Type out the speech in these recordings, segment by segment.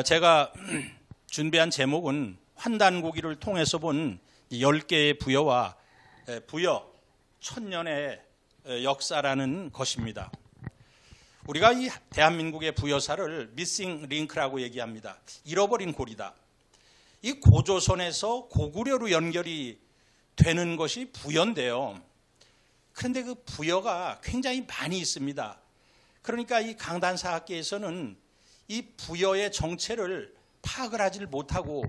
제가 준비한 제목은 환단고기를 통해서 본 10개의 부여와 부여 천년의 역사라는 것입니다. 우리가 이 대한민국의 부여사를 미싱 링크라고 얘기합니다. 잃어버린 고리다. 이 고조선에서 고구려로 연결이 되는 것이 부여인데요. 그런데 그 부여가 굉장히 많이 있습니다. 그러니까 이 강단사학계에서는 이 부여의 정체를 파악을 하지 못하고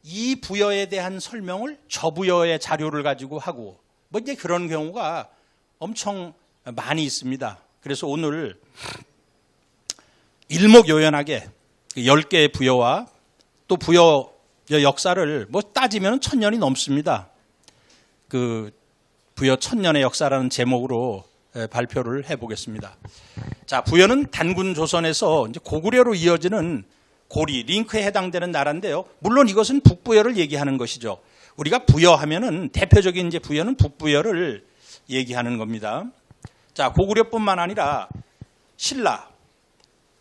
이 부여에 대한 설명을 저 부여의 자료를 가지고 하고 뭐 이제 그런 경우가 엄청 많이 있습니다. 그래서 오늘 일목요연하게 10개의 부여와 또 부여의 역사를 뭐 따지면 1000년이 넘습니다. 그 부여 1000년의 역사라는 제목으로 발표를 해보겠습니다. 자, 부여는 단군 조선에서 이제 고구려로 이어지는 고리, 링크에 해당되는 나라인데요. 물론 이것은 북부여를 얘기하는 것이죠. 우리가 부여하면은 대표적인 이제 부여는 북부여를 얘기하는 겁니다. 자, 고구려뿐만 아니라 신라,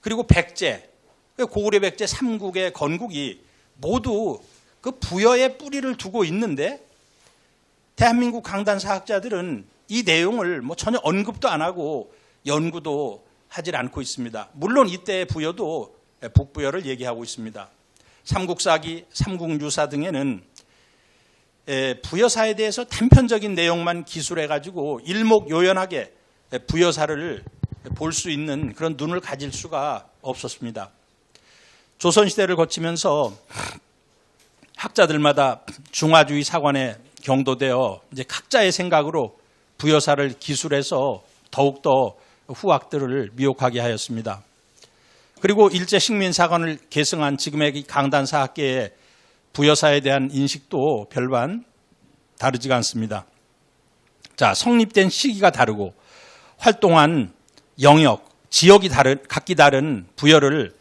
그리고 백제, 고구려 백제 3국의 건국이 모두 그 부여의 뿌리를 두고 있는데 대한민국 강단사학자들은 이 내용을 뭐 전혀 언급도 안 하고 연구도 하질 않고 있습니다. 물론 이때의 부여도 북부여를 얘기하고 있습니다. 삼국사기, 삼국유사 등에는 부여사에 대해서 단편적인 내용만 기술해가지고 일목요연하게 부여사를 볼 수 있는 그런 눈을 가질 수가 없었습니다. 조선시대를 거치면서 학자들마다 중화주의 사관에 경도되어 이제 각자의 생각으로 부여사를 기술해서 더욱더 후학들을 미혹하게 하였습니다. 그리고 일제 식민사관을 계승한 지금의 강단사학계의 부여사에 대한 인식도 별반 다르지가 않습니다. 자, 성립된 시기가 다르고 활동한 영역, 지역이 각기 다른 부여를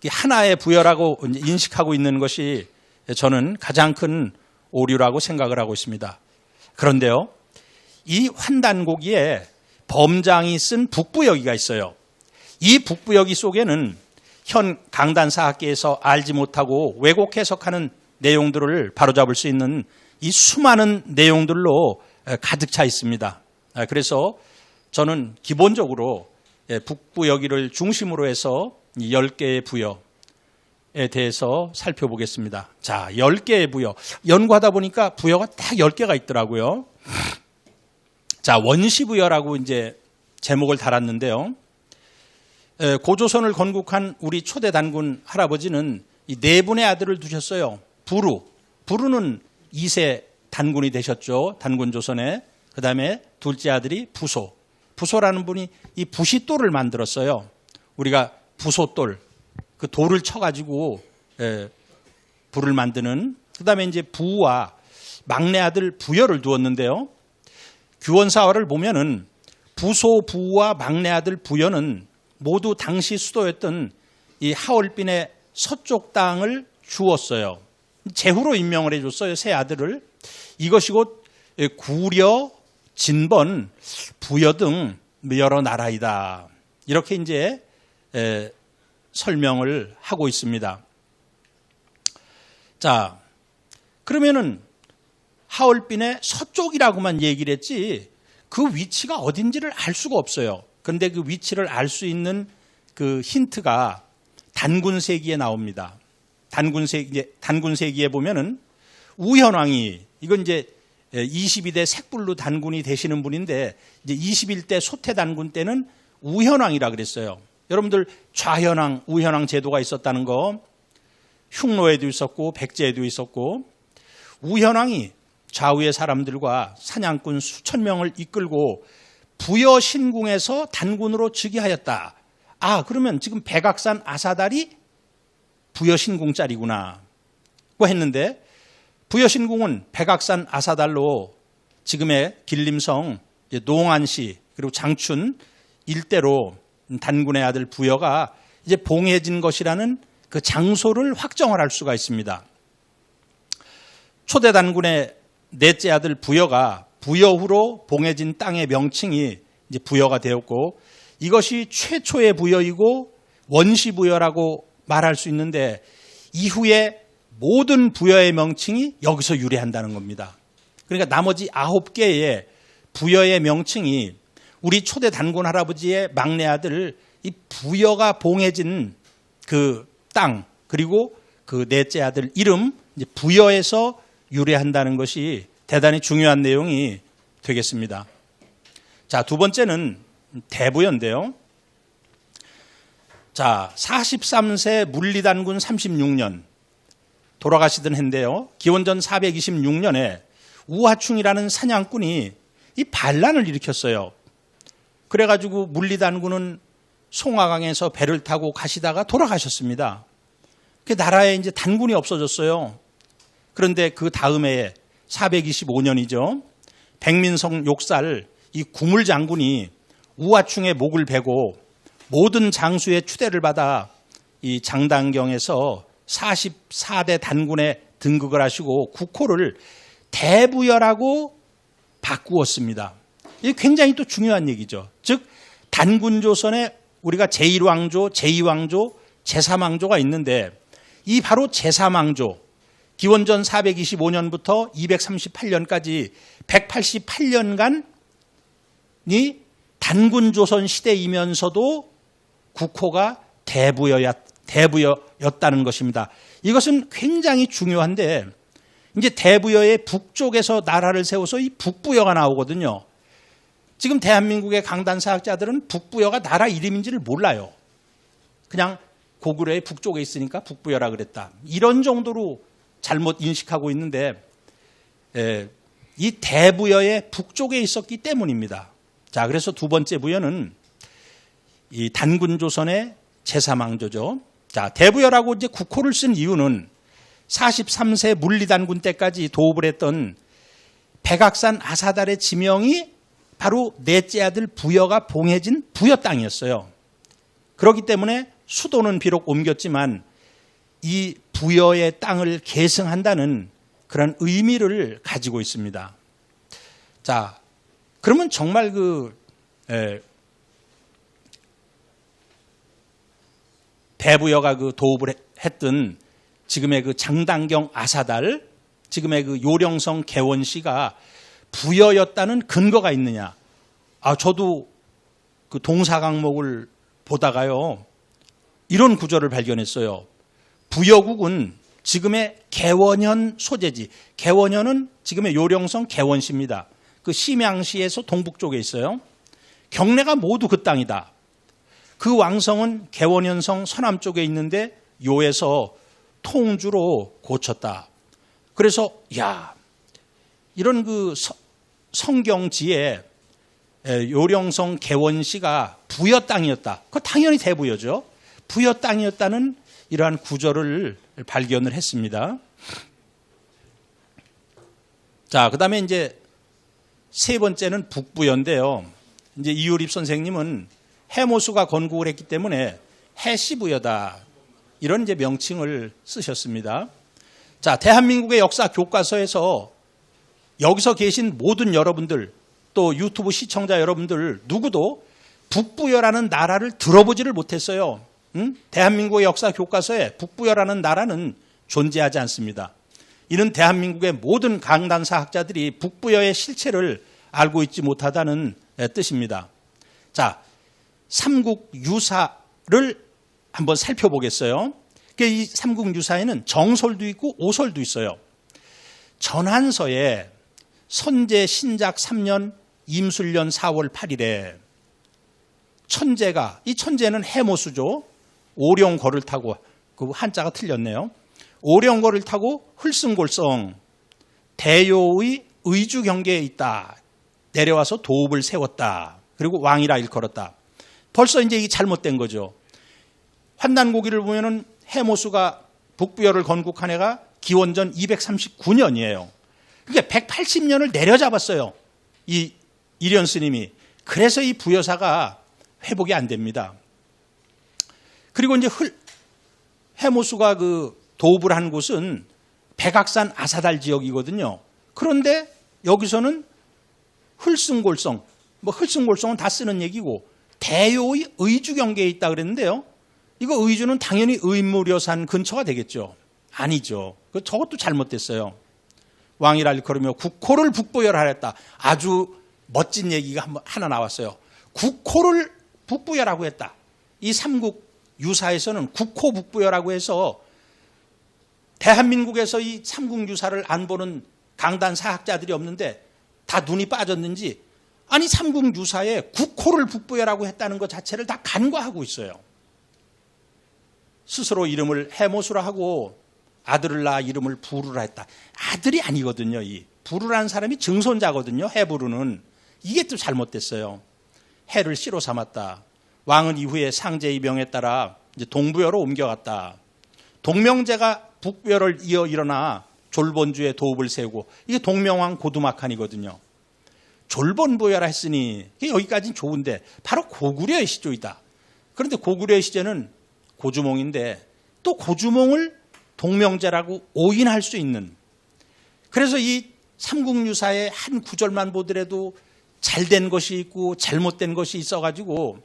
하나의 부여라고 인식하고 있는 것이 저는 가장 큰 오류라고 생각을 하고 있습니다. 그런데요, 이 환단고기에 범장이 쓴 북부여기가 있어요. 이 북부여기 속에는 현 강단사학계에서 알지 못하고 왜곡 해석하는 내용들을 바로잡을 수 있는 이 수많은 내용들로 가득 차 있습니다. 그래서 저는 기본적으로 북부여기를 중심으로 해서 10개의 부여에 대해서 살펴보겠습니다. 자, 10개의 부여. 연구하다 보니까 부여가 딱 10개가 있더라고요. 자, 원시부여라고 이제 제목을 달았는데요. 고조선을 건국한 우리 초대 단군 할아버지는 이 4분의 아들을 두셨어요. 부루는 2세 단군이 되셨죠. 단군 조선에. 그 다음에 둘째 아들이 부소라는 분이 이 부싯돌을 만들었어요. 우리가 부소돌, 그 돌을 쳐가지고 불을 만드는. 그 다음에 이제 부와 막내 아들 부여를 두었는데요. 규원사화를 보면은 부소, 부와 막내 아들 부여는 모두 당시 수도였던 이 하얼빈의 서쪽 땅을 주었어요. 제후로 임명을 해줬어요. 세 아들을. 이것이 곧 구려, 진번, 부여 등 여러 나라이다. 이렇게 이제 설명을 하고 있습니다. 자, 그러면은 하얼빈의 서쪽이라고만 얘기를 했지 그 위치가 어딘지를 알 수가 없어요. 그런데 그 위치를 알 수 있는 그 힌트가 단군세기에 나옵니다. 단군세기에 보면은 우현왕이, 이건 이제 22대 색불로 단군이 되시는 분인데 이제 21대 소태 단군 때는 우현왕이라 그랬어요. 여러분들 좌현왕, 우현왕 제도가 있었다는 거, 흉노에도 있었고 백제에도 있었고, 우현왕이 좌우의 사람들과 사냥꾼 수천 명을 이끌고 부여신궁에서 단군으로 즉위하였다. 아, 그러면 지금 백악산 아사달이 부여신궁짜리구나 고 했는데, 부여신궁은 백악산 아사달로 지금의 길림성, 농안시 그리고 장춘 일대로 단군의 아들 부여가 이제 봉해진 것이라는 그 장소를 확정을 할 수가 있습니다. 초대 단군의 넷째 아들 부여가 부여후로 봉해진 땅의 명칭이 이제 부여가 되었고, 이것이 최초의 부여이고 원시부여라고 말할 수 있는데 이후에 모든 부여의 명칭이 여기서 유래한다는 겁니다. 그러니까 나머지 9개의 부여의 명칭이 우리 초대 단군 할아버지의 막내 아들 이 부여가 봉해진 그 땅 그리고 그 넷째 아들 이름 이제 부여에서 유래한다는 것이 대단히 중요한 내용이 되겠습니다. 자, 두 번째는 대부여인데요. 자, 43세 물리단군 36년 돌아가시던 해인데요. 기원전 426년에 우하충이라는 사냥꾼이 이 반란을 일으켰어요. 그래가지고 물리단군은 송화강에서 배를 타고 가시다가 돌아가셨습니다. 그 나라에 이제 단군이 없어졌어요. 그런데 그 다음 해에 425년이죠. 백민성 욕살 이 구물 장군이 우하충의 목을 베고 모든 장수의 추대를 받아 이 장단경에서 44대 단군에 등극을 하시고 국호를 대부여라고 바꾸었습니다. 이게 굉장히 또 중요한 얘기죠. 즉 단군조선에 우리가 제1왕조, 제2왕조, 제3왕조가 있는데 이 바로 제3왕조 기원전 425년부터 238년까지 188년간이 단군조선 시대이면서도 국호가 대부여였다는 것입니다. 이것은 굉장히 중요한데 이제 대부여의 북쪽에서 나라를 세워서 이 북부여가 나오거든요. 지금 대한민국의 강단사학자들은 북부여가 나라 이름인지를 몰라요. 그냥 고구려의 북쪽에 있으니까 북부여라 그랬다. 이런 정도로 잘못 인식하고 있는데 이 대부여의 북쪽에 있었기 때문입니다. 자, 그래서 두 번째 부여는 이 단군조선의 제3왕조죠. 자, 대부여라고 이제 국호를 쓴 이유는 43세 물리단군 때까지 도읍을 했던 백악산 아사달의 지명이 바로 넷째 아들 부여가 봉해진 부여 땅이었어요. 그렇기 때문에 수도는 비록 옮겼지만 이 부여의 땅을 계승한다는 그런 의미를 가지고 있습니다. 자, 그러면 정말 대부여가 그 도읍을 했던 지금의 그 장단경 아사달, 지금의 그 요령성 개원시가 부여였다는 근거가 있느냐? 저도 그 동사강목을 보다가요, 이런 구절을 발견했어요. 부여국은 지금의 개원현 소재지, 개원현은 지금의 요령성 개원시입니다. 그 심양시에서 동북쪽에 있어요. 경내가 모두 그 땅이다. 그 왕성은 개원현성 서남쪽에 있는데 요에서 통주로 고쳤다. 그래서 이런 그 성경지에 요령성 개원시가 부여 땅이었다. 그거 당연히 대부여죠. 부여 땅이었다는 이러한 구절을 발견을 했습니다. 자, 그다음에 이제 세 번째는 북부여인데요. 이제 이유립 선생님은 해모수가 건국을 했기 때문에 해시부여다. 이런 이제 명칭을 쓰셨습니다. 자, 대한민국의 역사 교과서에서 여기서 계신 모든 여러분들 또 유튜브 시청자 여러분들 누구도 북부여라는 나라를 들어보지를 못했어요. 대한민국의 역사 교과서에 북부여라는 나라는 존재하지 않습니다. 이는 대한민국의 모든 강단사학자들이 북부여의 실체를 알고 있지 못하다는 뜻입니다. 자, 삼국유사를 한번 살펴보겠어요. 이 삼국유사에는 정설도 있고 오설도 있어요. 전한서에 선제 신작 3년 임술년 4월 8일에 천재가, 이 천재는 해모수죠. 오령거를 타고, 그 한자가 틀렸네요. 오령거를 타고 흘승골성 대요의 의주 경계에 있다. 내려와서 도읍을 세웠다. 그리고 왕이라 일컬었다. 벌써 이제 이게 잘못된 거죠. 환난고기를 보면은 해모수가 북부여를 건국한 해가 기원전 239년이에요. 그게 180년을 내려잡았어요. 이 이련 스님이. 그래서 이 부여사가 회복이 안 됩니다. 그리고 이제 해모수가 그 도읍을 한 곳은 백악산 아사달 지역이거든요. 그런데 여기서는 흘승골성, 흘승골성은 다 쓰는 얘기고 대요의 의주 경계에 있다 그랬는데요. 이거 의주는 당연히 의무려산 근처가 되겠죠. 아니죠. 저것도 잘못됐어요. 왕이라 일컬으며 국호를 북부여하랬다. 아주 멋진 얘기가 하나 나왔어요. 국호를 북부여라고 했다. 이 삼국 유사에서는 국호 북부여라고 해서 대한민국에서 이 삼국 유사를 안 보는 강단 사학자들이 없는데 다 눈이 빠졌는지 아니 삼국 유사에 국호를 북부여라고 했다는 것 자체를 다 간과하고 있어요. 스스로 이름을 해모수라 하고 아들을 낳아 이름을 부루라 했다. 아들이 아니거든요. 이 부루라는 사람이 증손자거든요. 해부루는. 이게 또 잘못됐어요. 해를 씨로 삼았다. 왕은 이후에 상제의 명에 따라 이제 동부여로 옮겨갔다. 동명제가 북부여를 이어 일어나 졸본주의 도읍을 세우고 이게 동명왕 고두막한이거든요. 졸본부여라 했으니 여기까지는 좋은데 바로 고구려의 시조이다. 그런데 고구려의 시제는 고주몽인데 또 고주몽을 동명제라고 오인할 수 있는, 그래서 이 삼국유사의 한 구절만 보더라도 잘된 것이 있고 잘못된 것이 있어가지고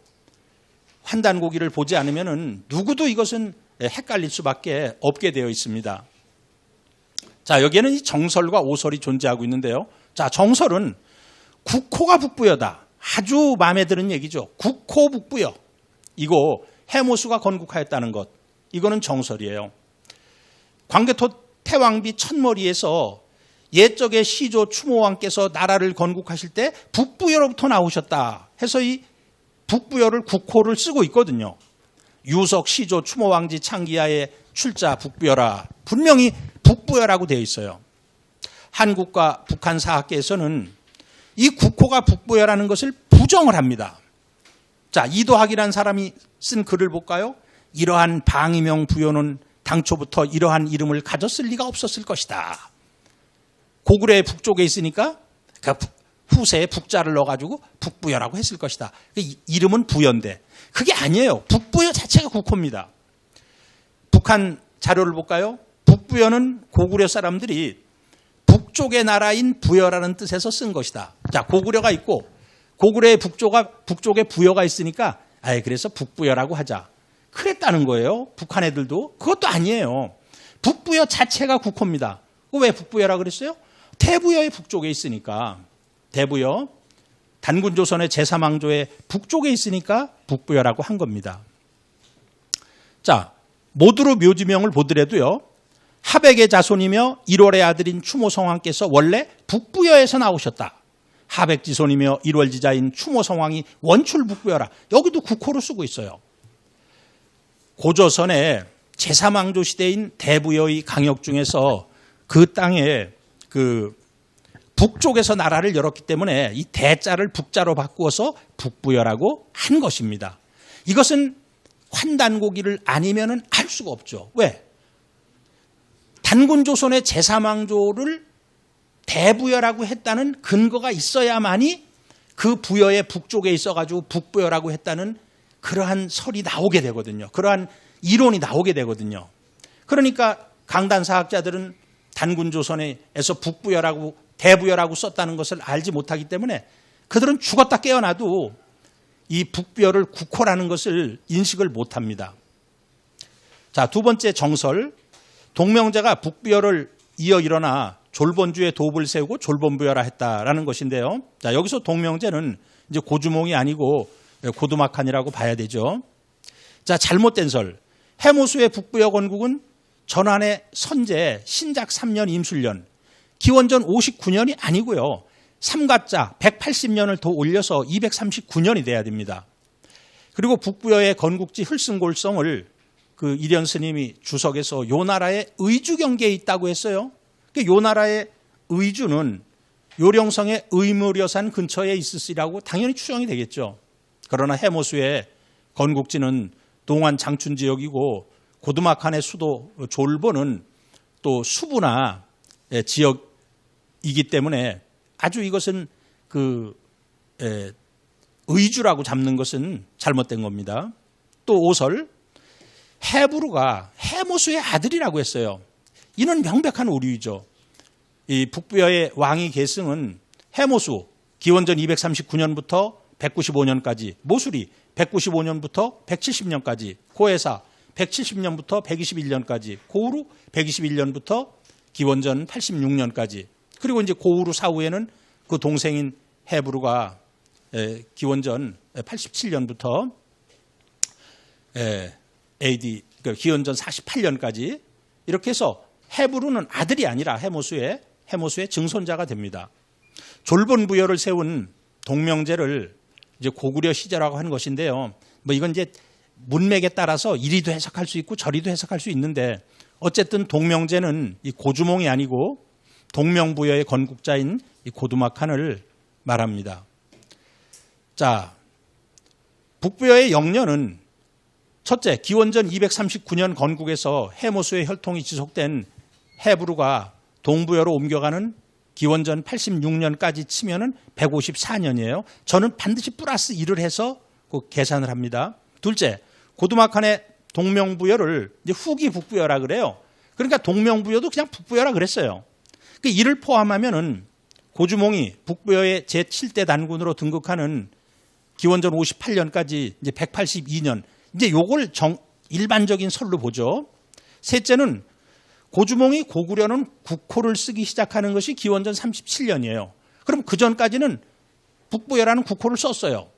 환단고기를 보지 않으면 누구도 이것은 헷갈릴 수밖에 없게 되어 있습니다. 자, 여기에는 이 정설과 오설이 존재하고 있는데요. 자, 정설은 국호가 북부여다. 아주 마음에 드는 얘기죠. 국호 북부여. 이거 해모수가 건국하였다는 것. 이거는 정설이에요. 광개토 태왕비 첫머리에서 옛적의 시조 추모왕께서 나라를 건국하실 때 북부여로부터 나오셨다 해서 이 북부여를 국호를 쓰고 있거든요. 유석 시조 추모왕지 창기하에 출자 북부여라. 분명히 북부여라고 되어 있어요. 한국과 북한 사학계에서는 이 국호가 북부여라는 것을 부정을 합니다. 자, 이도학이라는 사람이 쓴 글을 볼까요? 이러한 방위명 부여는 당초부터 이러한 이름을 가졌을 리가 없었을 것이다. 고구려의 북쪽에 있으니까 후세에 북자를 넣어가지고 북부여라고 했을 것이다. 이름은 부여인데 그게 아니에요. 북부여 자체가 국호입니다. 북한 자료를 볼까요? 북부여는 고구려 사람들이 북쪽의 나라인 부여라는 뜻에서 쓴 것이다. 자, 고구려가 있고 고구려의 북쪽에 부여가 있으니까 그래서 북부여라고 하자. 그랬다는 거예요. 북한 애들도. 그것도 아니에요. 북부여 자체가 국호입니다. 왜 북부여라고 그랬어요? 대부여의 북쪽에 있으니까. 대부여, 단군조선의 제3왕조의 북쪽에 있으니까 북부여라고 한 겁니다. 자, 모두로 묘지명을 보더라도요. 하백의 자손이며 1월의 아들인 추모성왕께서 원래 북부여에서 나오셨다. 하백지손이며 1월지자인 추모성왕이 원출 북부여라. 여기도 국호로 쓰고 있어요. 고조선의 제3왕조 시대인 대부여의 강역 중에서 그 땅에 북쪽에서 나라를 열었기 때문에 이 대자를 북자로 바꾸어서 북부여라고 한 것입니다. 이것은 환단고기를 아니면은 알 수가 없죠. 왜? 단군조선의 제3왕조를 대부여라고 했다는 근거가 있어야만이 그 부여의 북쪽에 있어가지고 북부여라고 했다는 그러한 설이 나오게 되거든요. 그러한 이론이 나오게 되거든요. 그러니까 강단사학자들은 단군조선에서 북부여라고 대부여라고 썼다는 것을 알지 못하기 때문에 그들은 죽었다 깨어나도 이 북부여를 국호라는 것을 인식을 못합니다. 자, 두 번째 정설. 동명제가 북부여를 이어 일어나 졸본주의 도읍을 세우고 졸본부여라 했다라는 것인데요. 자, 여기서 동명제는 이제 고주몽이 아니고 고두막한이라고 봐야 되죠. 자, 잘못된 설. 해모수의 북부여 건국은 전환의 선제 신작 3년 임술년 기원전 59년이 아니고요. 삼가자 180년을 더 올려서 239년이 돼야 됩니다. 그리고 북부여의 건국지 흘승골성을 그 이련 스님이 주석에서 요 나라의 의주 경계에 있다고 했어요. 요 나라의 의주는 요령성의 의무려산 근처에 있으시라고 당연히 추정이 되겠죠. 그러나 해모수의 건국지는 동안 장춘 지역이고 고두막한의 수도 졸본은 또 수부나 지역이기 때문에 아주 이것은 의주라고 잡는 것은 잘못된 겁니다. 또 오설, 해부루가 해모수의 아들이라고 했어요. 이는 명백한 오류이죠. 이 북부여의 왕위 계승은 해모수 기원전 239년부터 195년까지 모술이 195년부터 170년까지, 고해사 170년부터 121년까지, 고우루 121년부터 기원전 86년까지, 그리고 이제 고우루 사후에는 그 동생인 헤브루가 기원전 87년부터 AD 기원전 48년까지 이렇게 해서 헤브루는 아들이 아니라 해모수의 증손자가 됩니다. 졸본 부여를 세운 동명제를 이제 고구려 시제라고 하는 것인데요. 뭐 이건 이제 문맥에 따라서 이리도 해석할 수 있고 저리도 해석할 수 있는데 어쨌든 동명제는 이 고주몽이 아니고 동명부여의 건국자인 이 고두막한을 말합니다. 자, 북부여의 영년은 첫째, 기원전 239년 건국에서 해모수의 혈통이 지속된 헤브루가 동부여로 옮겨가는 기원전 86년까지 치면은 154년이에요. 저는 반드시 플러스 1을 해서 계산을 합니다. 둘째, 고두막한의 동명부여를 이제 후기 북부여라 그래요. 그러니까 동명부여도 그냥 북부여라 그랬어요. 그 이를 포함하면은 고주몽이 북부여의 제7대 단군으로 등극하는 기원전 58년까지 이제 182년, 이제 요걸 일반적인 설로 보죠. 셋째는 고주몽이 고구려는 국호를 쓰기 시작하는 것이 기원전 37년이에요. 그럼 그 전까지는 북부여라는 국호를 썼어요.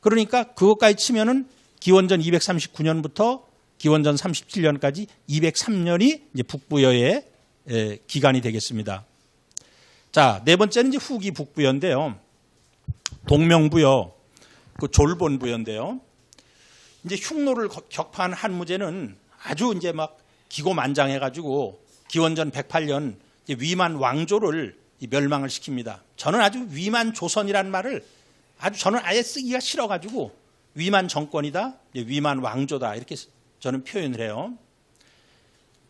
그러니까 그것까지 치면은 기원전 239년부터 기원전 37년까지 203년이 이제 북부여의 기간이 되겠습니다. 자, 네 번째는 이제 후기 북부여인데요. 동명부여, 그 졸본부여인데요. 이제 흉노를 격파한 한무제는 아주 이제 막 기고만장해가지고 기원전 108년 위만 왕조를 멸망을 시킵니다. 저는 아주 위만 조선이라는 말을 저는 아예 쓰기가 싫어가지고 위만 정권이다, 위만 왕조다 이렇게 저는 표현을 해요.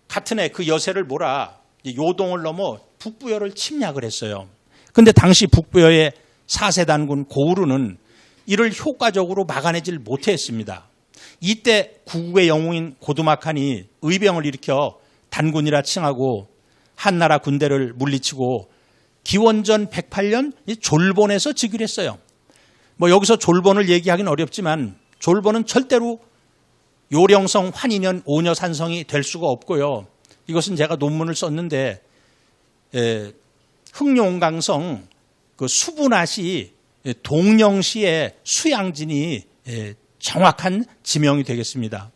같은 해 그 여세를 몰아 요동을 넘어 북부여를 침략을 했어요. 그런데 당시 북부여의 4세 단군 고우루는 이를 효과적으로 막아내질 못했습니다. 이때 구국의 영웅인 고두막한이 의병을 일으켜 단군이라 칭하고 한나라 군대를 물리치고 기원전 108년 졸본에서 즉위했어요. 뭐 여기서 졸본을 얘기하기는 어렵지만 졸본은 절대로 요령성 환인년 오녀산성이 될 수가 없고요. 이것은 제가 논문을 썼는데 흥룡강성 그 수분앗이 동령시의 수양진이 정확한 지명이 되겠습니다.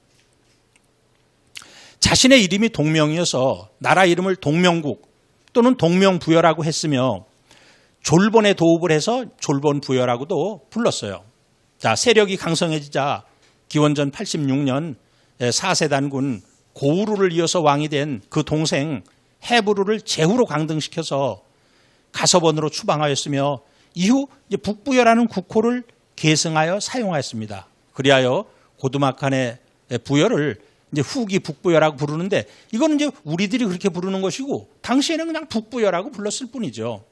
자신의 이름이 동명이어서 나라 이름을 동명국 또는 동명부여라고 했으며 졸본에 도읍을 해서 졸본부여라고도 불렀어요. 자, 세력이 강성해지자 기원전 86년 4세 단군 고우루를 이어서 왕이 된 그 동생 헤브루를 제후로 강등시켜서 가서번으로 추방하였으며 이후 북부여라는 국호를 계승하여 사용하였습니다. 그리하여 고두막한의 부여를 이제 후기 북부여라고 부르는데 이거는 이제 우리들이 그렇게 부르는 것이고 당시에는 그냥 북부여라고 불렀을 뿐이죠.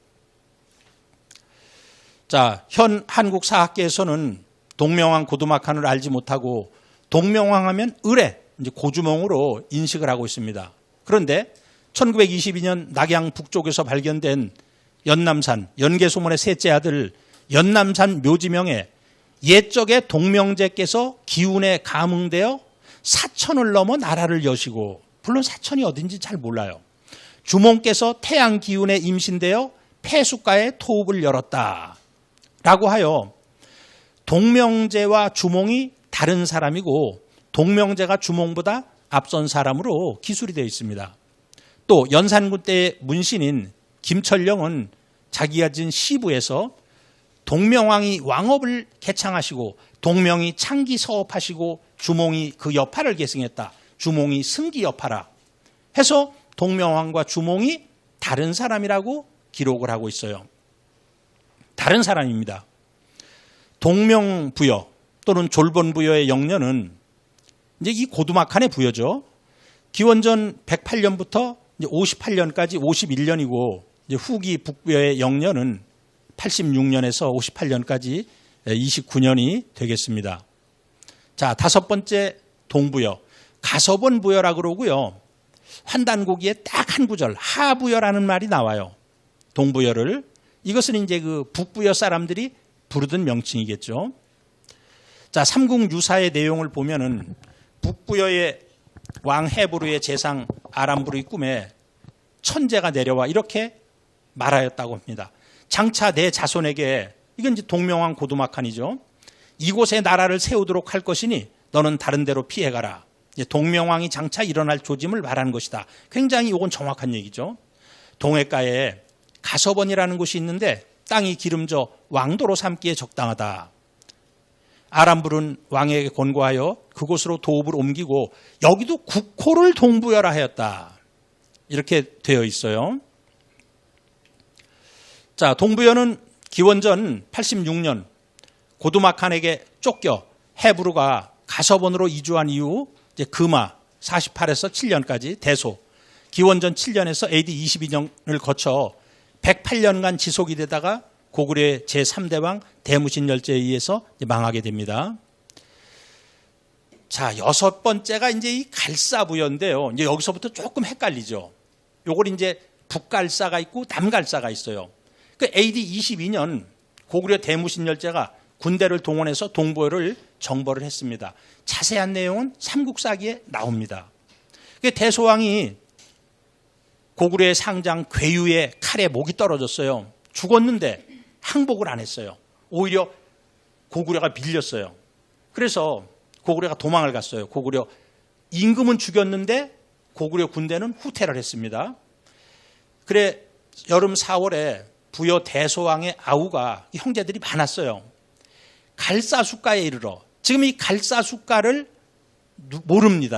자, 현 한국 사학계에서는 동명왕 고두막한을 알지 못하고 동명왕 하면 을의 이제 고주몽으로 인식을 하고 있습니다. 그런데 1922년 낙양 북쪽에서 발견된 연남산 연개소문의 셋째 아들 연남산 묘지명에 옛적의 동명제께서 기운에 감흥되어 사천을 넘어 나라를 여시고, 물론 사천이 어딘지 잘 몰라요. 주몽께서 태양 기운에 임신되어 폐수가의 토읍을 열었다 라고 하여 동명제와 주몽이 다른 사람이고 동명제가 주몽보다 앞선 사람으로 기술이 되어 있습니다. 또 연산군 때의 문신인 김철령은 자기가 진 시부에서 동명왕이 왕업을 개창하시고 동명이 창기 서업하시고 주몽이 그 여파를 계승했다. 주몽이 승기 여파라 해서 동명왕과 주몽이 다른 사람이라고 기록을 하고 있어요. 다른 사람입니다. 동명부여 또는 졸본부여의 영년은 이제 이 고두막한의 부여죠. 기원전 108년부터 이제 58년까지 51년이고 이제 후기 북부여의 영년은 86년에서 58년까지 29년이 되겠습니다. 자, 다섯 번째 동부여, 가서본부여라고 그러고요. 환단고기에 딱 한 구절 하부여라는 말이 나와요. 동부여를. 이것은 이제 그 북부여 사람들이 부르던 명칭이겠죠. 자, 삼국유사의 내용을 보면은 북부여의 왕 헤브루의 재상 아람부르의 꿈에 천재가 내려와 이렇게 말하였다고 합니다. 장차 내 자손에게, 이건 이제 동명왕 고두막한이죠. 이곳에 나라를 세우도록 할 것이니 너는 다른 데로 피해가라. 동명왕이 장차 일어날 조짐을 말하는 것이다. 굉장히 이건 정확한 얘기죠. 동해가에 가서번이라는 곳이 있는데 땅이 기름져 왕도로 삼기에 적당하다. 아람불은 왕에게 권고하여 그곳으로 도읍을 옮기고 여기도 국호를 동부여라 하였다. 이렇게 되어 있어요. 자, 동부여는 기원전 86년 고두막한에게 쫓겨 헤브루가 가서번으로 이주한 이후 이제 금화 48에서 7년까지 대소, 기원전 7년에서 AD 22년을 거쳐 108년간 지속이 되다가 고구려의 제3대 왕 대무신 열제에 의해서 망하게 됩니다. 자, 여섯 번째가 이제 이 갈사부여인데요. 이제 여기서부터 조금 헷갈리죠. 요걸 이제 북갈사가 있고 남갈사가 있어요. 그 AD 22년 고구려 대무신 열제가 군대를 동원해서 동부여를 정벌을 했습니다. 자세한 내용은 삼국사기에 나옵니다. 대소왕이 고구려의 상장 괴유의 칼에 목이 떨어졌어요. 죽었는데 항복을 안 했어요. 오히려 고구려가 밀렸어요. 그래서 고구려가 도망을 갔어요. 고구려 임금은 죽였는데 고구려 군대는 후퇴를 했습니다. 그래 여름 4월에 부여 대소왕의 아우가 형제들이 많았어요. 갈사숫가에 이르러, 지금 이 갈사숫가를 모릅니다.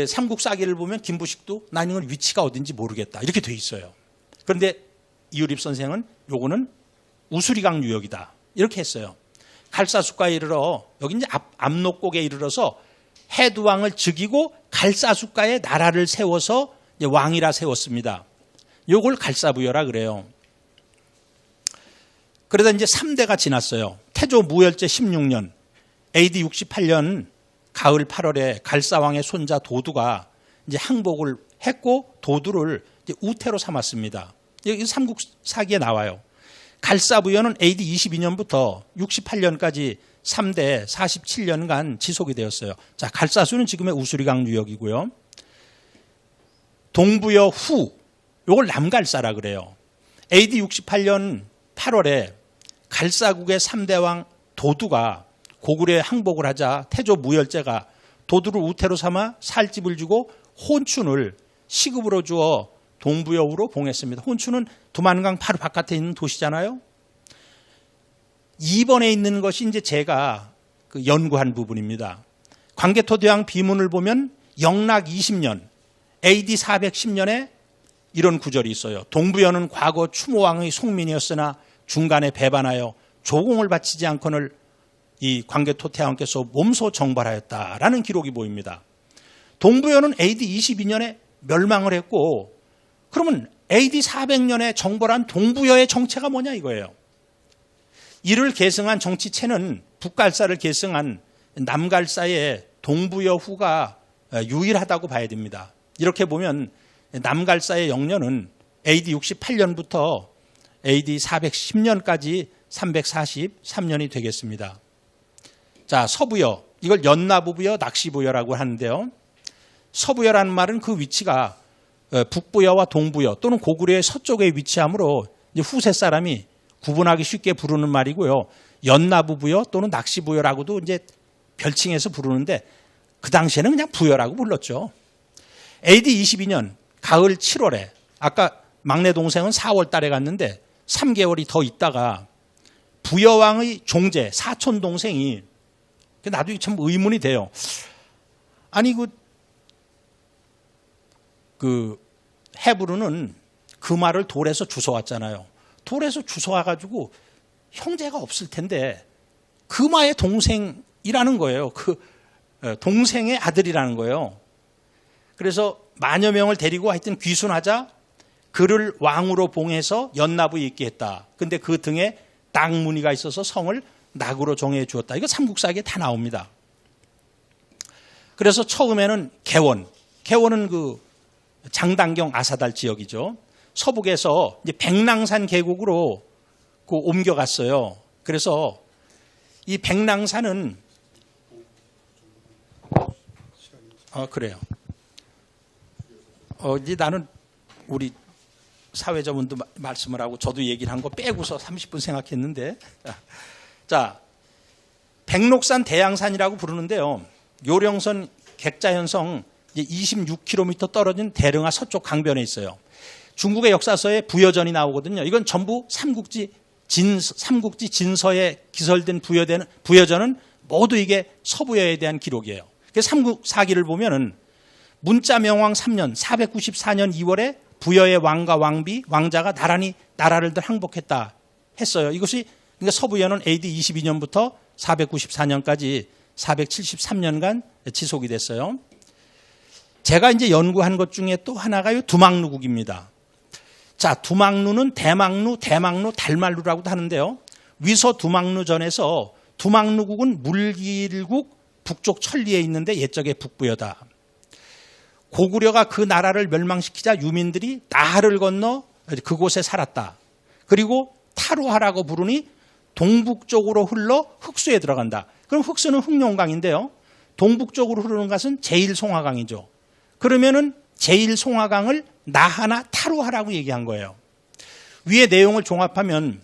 삼국사기를 보면 김부식도 난 이건 위치가 어딘지 모르겠다 이렇게 돼 있어요. 그런데 이유립 선생은 요거는 우수리강 유역이다 이렇게 했어요. 갈사숫가에 이르러, 여기 이제 압록곡에 이르러서 해두왕을 죽이고 갈사숫가에 나라를 세워서 이제 왕이라 세웠습니다. 요걸 갈사부여라 그래요. 그러다 이제 3대가 지났어요. 태조 무열제 16년 AD 68년 가을 8월에 갈사왕의 손자 도두가 이제 항복을 했고 도두를 이제 우태로 삼았습니다. 여기 삼국사기에 나와요. 갈사부여는 AD 22년부터 68년까지 3대 47년간 지속이 되었어요. 자, 갈사수는 지금의 우수리강 유역이고요. 동부여 후, 요걸 남갈사라 그래요. AD 68년 8월에 갈사국의 3대 왕 도두가 고구려에 항복을 하자 태조 무열제가 도두를 우태로 삼아 살집을 주고 혼춘을 시급으로 주어 동부여우로 봉했습니다. 혼춘은 두만강 바로 바깥에 있는 도시잖아요. 2번에 있는 것이 이제 제가 그 연구한 부분입니다. 광개토대왕 비문을 보면 영락 20년 AD 410년에 이런 구절이 있어요. 동부여는 과거 추모왕의 송민이었으나 중간에 배반하여 조공을 바치지 않거늘 이 광개토태왕께서 몸소 정벌하였다라는 기록이 보입니다. 동부여는 AD 22년에 멸망을 했고, 그러면 AD 400년에 정벌한 동부여의 정체가 뭐냐 이거예요. 이를 계승한 정치체는 북갈사를 계승한 남갈사의 동부여 후가 유일하다고 봐야 됩니다. 이렇게 보면 남갈사의 영년은 AD 68년부터 AD 410년까지 343년이 되겠습니다. 자, 서부여, 이걸 연나부부여, 낚시부여라고 하는데요. 서부여라는 말은 그 위치가 북부여와 동부여 또는 고구려의 서쪽에 위치하므로 이제 후세 사람이 구분하기 쉽게 부르는 말이고요. 연나부부여 또는 낚시부여라고도 이제 별칭해서 부르는데 그 당시에는 그냥 부여라고 불렀죠. AD 22년 가을 7월에 아까 막내 동생은 4월 달에 갔는데 3개월이 더 있다가 부여왕의 종제 사촌 동생이, 나도 참 의문이 돼요. 아니 그 헤브루는 그 말을 돌에서 주워왔잖아요. 돌에서 주워와가지고 형제가 없을 텐데 금화의 동생이라는 거예요. 그 동생의 아들이라는 거예요. 그래서 만여 명을 데리고 하여튼 귀순하자 그를 왕으로 봉해서 연나부에 있게 했다. 근데 그 등에 낙무늬가 있어서 성을 낙으로 정해 주었다. 이거 삼국사기에 다 나옵니다. 그래서 처음에는 개원은 그 장단경 아사달 지역이죠. 서북에서 이제 백랑산 계곡으로 옮겨갔어요. 그래서 이 백랑산은 그래요. 이제 나는 우리 사회자분도 말씀을 하고 저도 얘기를 한 거 빼고서 30분 생각했는데, 자, 백록산 대양산이라고 부르는데요. 요령선 객자현성 26km 떨어진 대릉하 서쪽 강변에 있어요. 중국의 역사서에 부여전이 나오거든요. 이건 전부 삼국지 진서에 기설된 부여전은 모두 이게 서부여에 대한 기록이에요. 그래서 삼국사기를 보면은 문자 명왕 3년 494년 2월에 부여의 왕과 왕자가 나란히 나라를 항복했다 했어요. 이것이 그러니까 서부여는 AD 22년부터 494년까지 473년간 지속이 됐어요. 제가 이제 연구한 것 중에 또 하나가 이 두막루국입니다. 자, 두막루는 대막루, 달말루라고도 하는데요. 위서 두막루전에서 두막루국은 물길국 북쪽 천리에 있는데 옛적의 북부여다. 고구려가 그 나라를 멸망시키자 유민들이 나하를 건너 그곳에 살았다. 그리고 타루하라고 부르니 동북쪽으로 흘러 흑수에 들어간다. 그럼 흑수는 흑룡강인데요. 동북쪽으로 흐르는 것은 제1송화강이죠. 그러면은 제1송화강을 나하나 타루하라고 얘기한 거예요. 위의 내용을 종합하면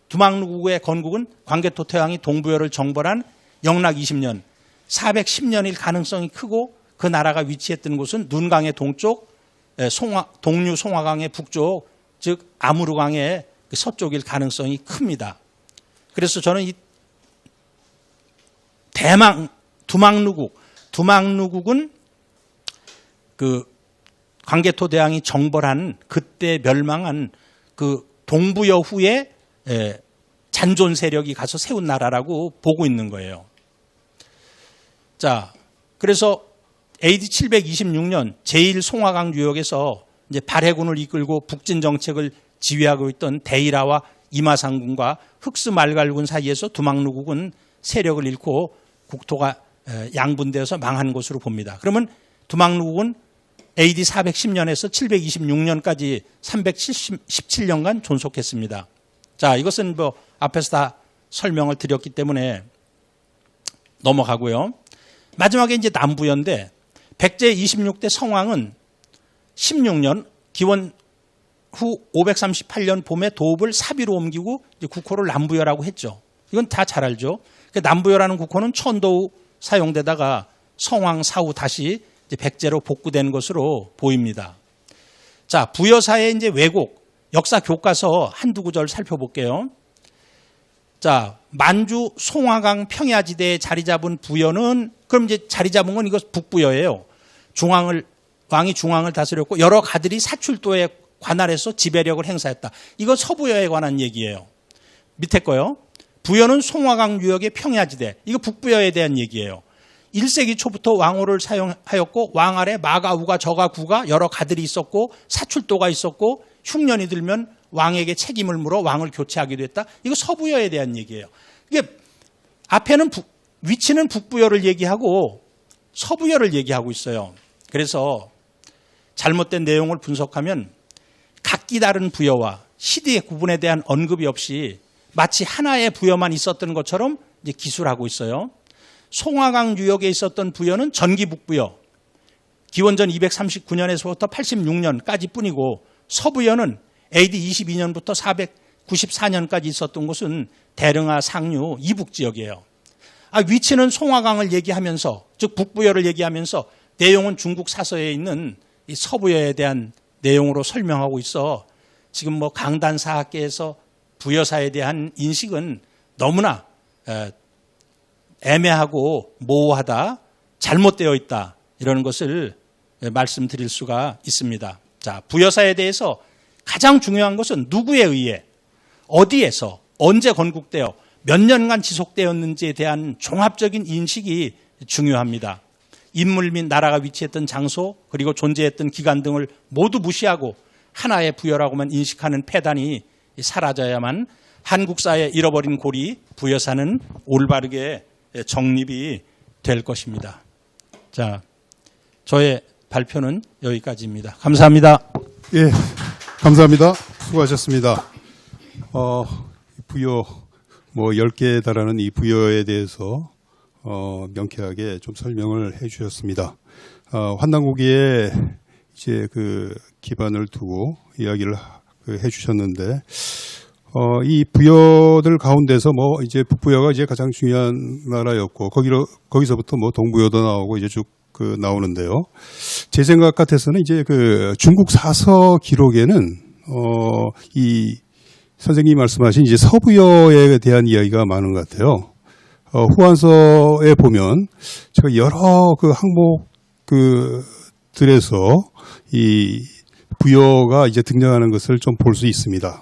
두막루국의 건국은 광개토 태왕이 동부여를 정벌한 영락 20년, 410년일 가능성이 크고 그 나라가 위치했던 곳은 눈강의 동쪽, 동류 송화강의 북쪽, 즉 아무르강의 서쪽일 가능성이 큽니다. 그래서 저는 이 두막루국은 그 광개토 대왕이 정벌한 그때 멸망한 그 동부여 후에 잔존 세력이 가서 세운 나라라고 보고 있는 거예요. 자, 그래서 AD 726년 제1송화강 유역에서 이제 발해군을 이끌고 북진 정책을 지휘하고 있던 대이라와 이마상군과 흑스말갈군 사이에서 두막루국은 세력을 잃고 국토가 양분되어서 망한 것으로 봅니다. 그러면 두막루국은 AD 410년에서 726년까지 317년간 존속했습니다. 자, 이것은 뭐 앞에서 다 설명을 드렸기 때문에 넘어가고요. 마지막에 이제 남부여인데 백제 26대 성왕은 16년 기원 후 538년 봄에 도읍을 사비로 옮기고 이제 국호를 남부여라고 했죠. 이건 다 잘 알죠. 남부여라는 국호는 천도 후 사용되다가 성왕 사후 다시 이제 백제로 복구된 것으로 보입니다. 자, 부여사의 이제 왜곡, 역사 교과서 한두 구절 살펴볼게요. 자, 만주 송화강 평야지대에 자리 잡은 부여는 그럼 이제 자리 잡은 건 이거 북부여예요. 왕이 중앙을 다스렸고 여러 가들이 사출도에 관할해서 지배력을 행사했다. 이거 서부여에 관한 얘기예요. 밑에 거요. 부여는 송화강 유역의 평야지대. 이거 북부여에 대한 얘기예요. 1세기 초부터 왕호를 사용하였고 왕 아래 마가, 우가, 저가, 구가 여러 가들이 있었고 사출도가 있었고 흉년이 들면 왕에게 책임을 물어 왕을 교체하기도 했다. 이거 서부여에 대한 얘기예요. 이게 앞에는 위치는 북부여를 얘기하고 서부여를 얘기하고 있어요. 그래서 잘못된 내용을 분석하면 각기 다른 부여와 시대의 구분에 대한 언급이 없이 마치 하나의 부여만 있었던 것처럼 이제 기술하고 있어요. 송화강 유역에 있었던 부여는 전기북부여, 기원전 239년에서부터 86년까지 뿐이고 서부여는 AD 22년부터 494년까지 있었던 곳은 대릉하 상류 이북 지역이에요. 위치는 송화강을 얘기하면서 즉 북부여를 얘기하면서 내용은 중국 사서에 있는 이 서부여에 대한 내용으로 설명하고 있어 지금 뭐 강단사학계에서 부여사에 대한 인식은 너무나 애매하고 모호하다, 잘못되어 있다 이런 것을 말씀드릴 수가 있습니다. 자, 부여사에 대해서 가장 중요한 것은 누구에 의해 어디에서 언제 건국되어 몇 년간 지속되었는지에 대한 종합적인 인식이 중요합니다. 인물 및 나라가 위치했던 장소 그리고 존재했던 기간 등을 모두 무시하고 하나의 부여라고만 인식하는 폐단이 사라져야만 한국사에 잃어버린 고리 부여사는 올바르게 정립이 될 것입니다. 자, 저의 발표는 여기까지입니다. 감사합니다. 예, 감사합니다. 수고하셨습니다. 부여 뭐 10개에 달하는 이 부여에 대해서 명쾌하게 좀 설명을 해 주셨습니다. 환단고기에 이제 그 기반을 두고 이야기를 해 주셨는데, 이 부여들 가운데서 뭐 이제 북부여가 이제 가장 중요한 나라였고, 거기서부터 뭐 동부여도 나오고 이제 쭉 그 나오는데요. 제 생각 같아서는 이제 그 중국 사서 기록에는 이 선생님이 말씀하신 이제 서부여에 대한 이야기가 많은 것 같아요. 후한서에 보면 제가 여러 그 항목들에서 이 부여가 이제 등장하는 것을 좀 볼 수 있습니다.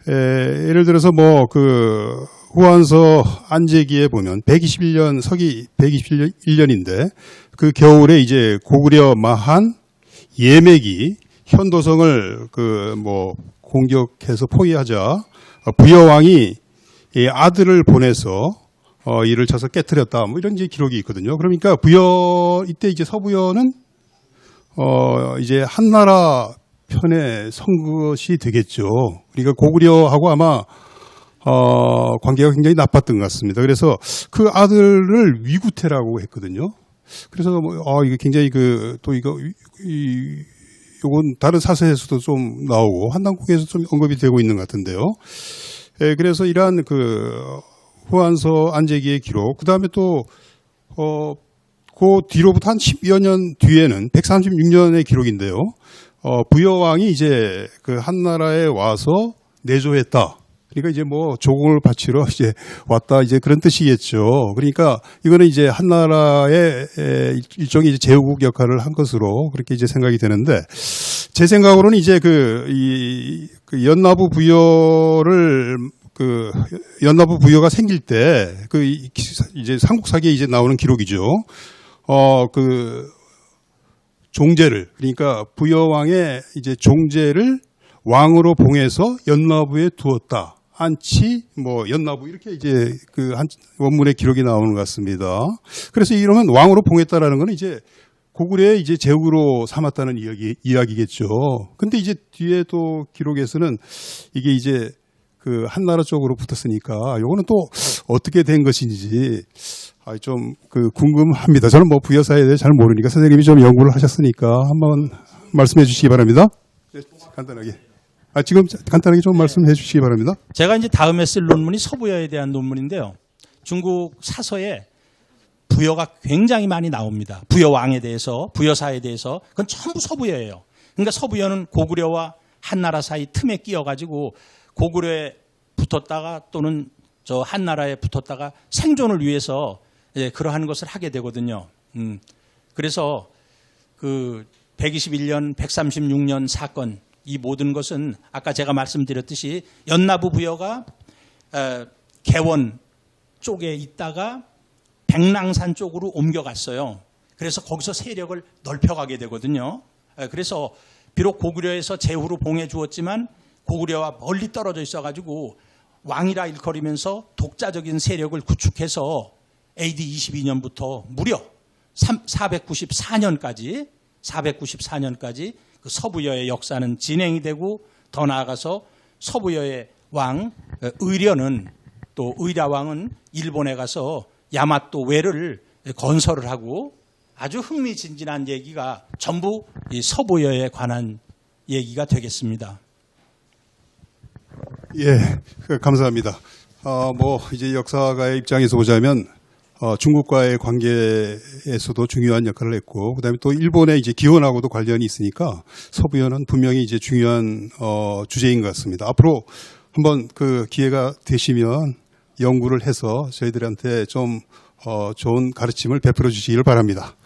예를 들어서 뭐 그 후한서 안재기에 보면 121년 서기 121년인데 그 겨울에 이제 고구려 마한 예맥이 현도성을 그 뭐 공격해서 포위하자 부여왕이 이 아들을 보내서 이를 쳐서 깨뜨렸다. 뭐 이런 이제 기록이 있거든요. 그러니까 이때 이제 서부여는 이제 한나라 편에 선 것이 되겠죠. 그러니까 고구려하고 아마 관계가 굉장히 나빴던 것 같습니다. 그래서 그 아들을 위구태라고 했거든요. 그래서 뭐 이게 굉장히 요건 다른 사서에서도 좀 나오고 한당국에서 좀 언급이 되고 있는 것 같은데요. 그래서 이러한 그 후한서 안재기의 기록, 그 다음에 또 그 뒤로부터 한 10여 년 뒤에는 136년의 기록인데요. 부여왕이 이제 그 한나라에 와서 내조했다. 그러니까 이제 뭐 조공을 바치러 이제 왔다, 이제 그런 뜻이겠죠. 그러니까 이거는 이제 한나라의 일종의 이제 제후국 역할을 한 것으로 그렇게 이제 생각이 되는데, 제 생각으로는 이제 그 연나부 부여가 생길 때 이제 삼국사기에 이제 나오는 기록이죠. 종제를, 그러니까 부여왕의 이제 종제를 왕으로 봉해서 연나부에 두었다. 안치, 뭐, 연나부, 이렇게 이제 한 원문의 기록이 나오는 것 같습니다. 그래서 이러면 왕으로 봉했다라는 건 이제 고구려의 이제 제국으로 삼았다는 이야기겠죠. 근데 이제 뒤에 또 기록에서는 이게 이제 그 한나라 쪽으로 붙었으니까 요거는 또 어떻게 된 것인지 좀 궁금합니다. 저는 뭐 부여사에 대해 잘 모르니까 선생님이 좀 연구를 하셨으니까 한번 말씀해 주시기 바랍니다. 네, 간단하게. 지금 간단하게 좀 말씀해 주시기 바랍니다. 제가 이제 다음에 쓸 논문이 서부여에 대한 논문인데요. 중국 사서에 부여가 굉장히 많이 나옵니다. 부여왕에 대해서, 부여사에 대해서. 그건 전부 서부여예요. 그러니까 서부여는 고구려와 한나라 사이 틈에 끼어가지고 고구려에 붙었다가 또는 저 한나라에 붙었다가 생존을 위해서 그러한 것을 하게 되거든요. 그래서 그 121년, 136년 사건, 이 모든 것은 아까 제가 말씀드렸듯이 연나부 부여가 개원 쪽에 있다가 백랑산 쪽으로 옮겨갔어요. 그래서 거기서 세력을 넓혀가게 되거든요. 그래서 비록 고구려에서 제후로 봉해 주었지만 고구려와 멀리 떨어져 있어가지고 왕이라 일컬이면서 독자적인 세력을 구축해서 AD 22년부터 무려 494년까지 그 서부여의 역사는 진행이 되고, 더 나아가서 서부여의 왕 의려는, 또 의랴왕은 일본에 가서 야마토 외를 건설을 하고 아주 흥미진진한 얘기가 전부 이 서부여에 관한 얘기가 되겠습니다. 예, 감사합니다. 뭐 이제 역사가의 입장에서 보자면 중국과의 관계에서도 중요한 역할을 했고, 그다음에 또 일본의 이제 기원하고도 관련이 있으니까 서부여는 분명히 이제 중요한 주제인 것 같습니다. 앞으로 한번 그 기회가 되시면 연구를 해서 저희들한테 좀 좋은 가르침을 베풀어 주시기를 바랍니다.